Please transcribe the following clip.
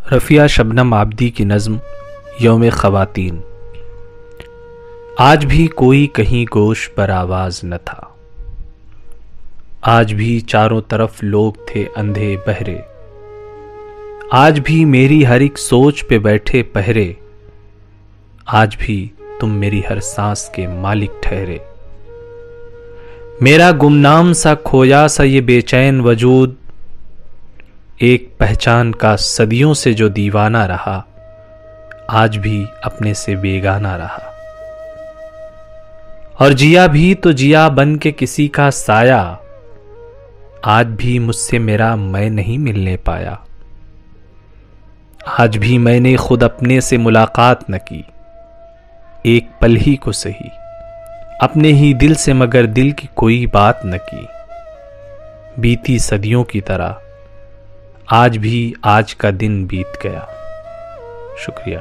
रफ़िया शबनम आबदी की नज़्म यौम ख़वातीन। आज भी कोई कहीं गोश पर आवाज़ न था, आज भी चारों तरफ लोग थे अंधे बहरे, आज भी मेरी हर एक सोच पे बैठे पहरे, आज भी तुम मेरी हर सांस के मालिक ठहरे। मेरा गुमनाम सा खोया सा ये बेचैन वजूद, एक पहचान का सदियों से जो दीवाना रहा, आज भी अपने से बेगाना रहा। और जिया भी तो जिया बन के किसी का साया, आज भी मुझसे मेरा मैं नहीं मिलने पाया। आज भी मैंने खुद अपने से मुलाकात न की, एक पल ही को सही, अपने ही दिल से मगर दिल की कोई बात न की। बीती सदियों की तरह आज भी आज का दिन बीत गया। शुक्रिया।